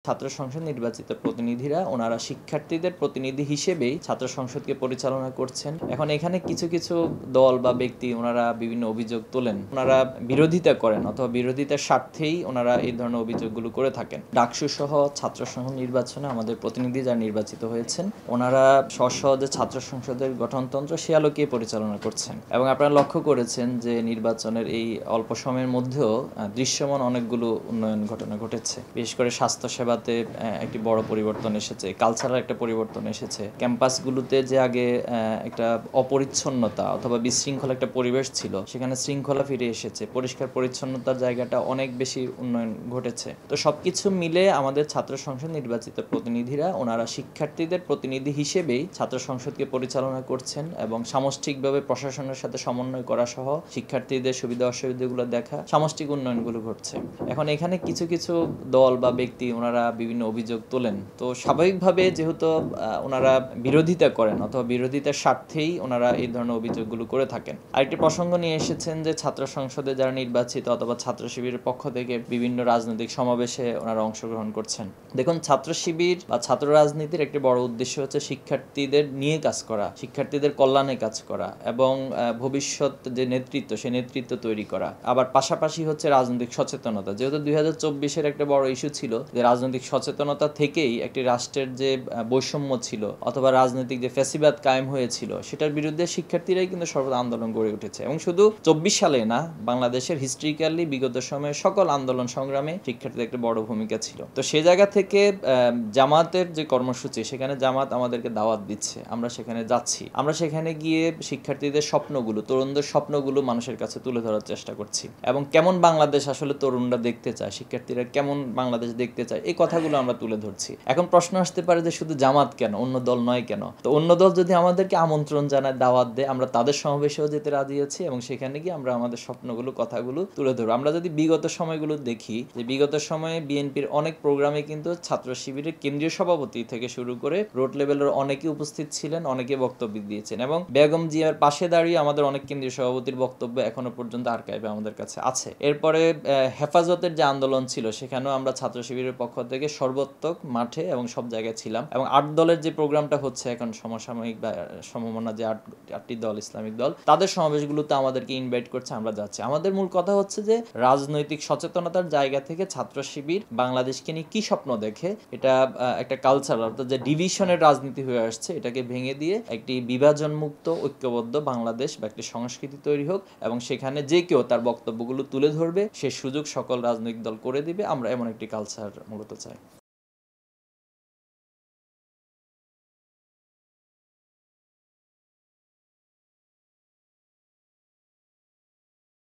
ছাত্র সংসদ নির্বাচিত প্রতিনিধিরা ওনারা শিক্ষার্থীদের প্রতিনিধি হিসেবেই ছাত্র সংসদকে পরিচালনা করছেন। এখন এখানে কিছু কিছু দল বা ব্যক্তি ওনারা বিভিন্ন অভিযোগ তোলেন, ওনারা বিরোধিতা করেন অথবা বিরোধিতার স্বার্থেই ওনারা এই ধরনের অভিযোগগুলো করে থাকেন। ডাকসু সহ ছাত্র সংসদ নির্বাচনে আমাদের প্রতিনিধি যারা নির্বাচিত হয়েছেন ওনারা সহজে ছাত্র সংসদের গঠনতন্ত্র সে আলোকেই পরিচালনা করছেন। এবং আপনারা লক্ষ্য করেছেন যে নির্বাচনের এই অল্প সময়ের মধ্যেও দৃশ্যমান অনেকগুলো উন্নয়ন ঘটনা ঘটেছে। বিশেষ করে স্বাস্থ্যসেবা একটি বড় পরিবর্তন এসেছে, কালচারাল একটা পরিবর্তন এসেছে। ক্যাম্পাসগুলোতে যে আগে একটা অপরিচ্ছন্নতা অথবা বিশৃঙ্খলা একটা পরিবেশ ছিল, সেখানে শৃঙ্খলা ফিরে এসেছে। পরিষ্কার পরিচ্ছন্নতার জায়গাটা অনেক বেশি উন্নয়ন ঘটেছে। তো সবকিছু মিলে আমাদের ছাত্র সংসদ নির্বাচিত প্রতিনিধিরা ওনারা শিক্ষার্থীদের প্রতিনিধি হিসেবেই ছাত্র সংসদকে পরিচালনা করছেন এবং সামষ্টিকভাবে প্রশাসনের সাথে সমন্বয় করা সহ শিক্ষার্থীদের সুবিধা অসুবিধাগুলো দেখা, সামষ্টিক উন্নয়নগুলো ঘটছে। এখন এখানে কিছু কিছু দল বা ব্যক্তি ওনারা বিভিন্ন অভিযোগ তোলেন, তো স্বাভাবিকভাবে যেহেতু ওনারা বিরোধিতা করেন অথবা বিরোধিতার স্বার্থেই ওনারা এই ধরনের অভিযোগগুলো করে থাকেন। আরেকটি প্রসঙ্গ নিয়ে এসেছেন যে ছাত্র সংসদে যারা নির্বাচিত অথবা ছাত্র শিবিরের পক্ষ থেকে বিভিন্ন রাজনৈতিক সমাবেশে ওনারা অংশগ্রহণ করছেন। দেখুন, ছাত্র শিবির বা ছাত্র রাজনীতির একটি বড় উদ্দেশ্য হচ্ছে শিক্ষার্থীদের নিয়ে কাজ করা, শিক্ষার্থীদের কল্যাণে কাজ করা এবং ভবিষ্যৎ যে নেতৃত্ব সেই নেতৃত্ব তৈরি করা। আবার পাশাপাশি হচ্ছে রাজনৈতিক সচেতনতা। যেহেতু 2024-এর একটা বড় ইস্যু ছিল যে রাজনৈতিক সচেতনতা থেকেই একটি রাষ্ট্রের যে বৈষম্য ছিল অথবা রাজনৈতিক যে ফ্যাসিবাদ কায়েম হয়েছিল সেটার বিরুদ্ধে শিক্ষার্থীরাই কিন্তু সর্বদা আন্দোলন গড়ে উঠেছে। এবং শুধু 24 সালে না, বাংলাদেশের হিস্ট্রিক্যালি বিগত সময়ে সকল আন্দোলন সংগ্রামে শিক্ষার্থীদের একটা বড় ভূমিকা ছিল। তো সে জায়গা থেকে জামাতের যে কর্মসূচি, সেখানে জামাত আমাদেরকে দাওয়াত দিচ্ছে, আমরা সেখানে যাচ্ছি। আমরা সেখানে গিয়ে শিক্ষার্থীদের স্বপ্নগুলো, তরুণদের স্বপ্নগুলো মানুষের কাছে তুলে ধরার চেষ্টা করছি এবং কেমন বাংলাদেশ আসলে তরুণরা দেখতে চায়, শিক্ষার্থীরা কেমন বাংলাদেশ দেখতে চায়, এই কথাগুলো আমরা তুলে ধরছি। এখন প্রশ্ন আসতে পারে যে শুধু জামাত কেন, অন্য দল নয় কেন? তো অন্য দল যদি আমাদেরকে আমন্ত্রণ জানায়, দাওয়াত দেয়, আমরা তাদের সমাবেশেও যেতে রাজি আছি এবং সেখানে গিয়ে আমরা আমাদের স্বপ্নগুলো, কথাগুলো তুলে ধরবো। আমরা যদি বিগত সময়গুলো দেখি, যে বিগত সময়ে বিএনপির অনেক প্রোগ্রামে কিন্তু ছাত্র শিবিরের কেন্দ্রীয় সভাপতি থেকে শুরু করে রোড লেভেলের অনেকে উপস্থিত ছিলেন, অনেকে বক্তব্য দিয়েছেন এবং বেগম জিয়ার পাশে দাঁড়িয়ে আমাদের অনেক কেন্দ্রীয় সভাপতির বক্তব্য এখনো পর্যন্ত আর্কাইভে আমাদের কাছে আছে। এরপরে হেফাজতের যে আন্দোলন ছিল, সেখানেও আমরা ছাত্র শিবিরের পক্ষ থেকে সর্বাত্মক মাঠে এবং সব জায়গায় ছিলাম। এবং 8 দলের যে প্রোগ্রামটা হচ্ছে এখন সমসাময়িক বা সম্ভাবনা যে 8টি দল, ইসলামিক দল, তাদের সমাবেশগুলোতে আমাদেরকে ইনভাইট করছে, আমরা যাচ্ছি। আমাদের মূল কথা হচ্ছে যে রাজনৈতিক সচেতনতার জায়গা থেকে ছাত্র শিবির বাংলাদেশকে নিয়ে কি স্বপ্ন দেখে, এটা একটা কালচার, অর্থাৎ যে ডিভিশনের রাজনীতি হয়ে আসছে, এটাকে ভেঙে দিয়ে একটি বিভাজন মুক্ত ঐক্যবদ্ধ বাংলাদেশ বা একটি সংস্কৃতি তৈরি হোক এবং সেখানে যে কেউ তার বক্তব্যগুলো তুলে ধরবে, সে সুযোগ সকল রাজনৈতিক দল করে দিবে। আমরা এমন একটি কালচার মূলত চাই।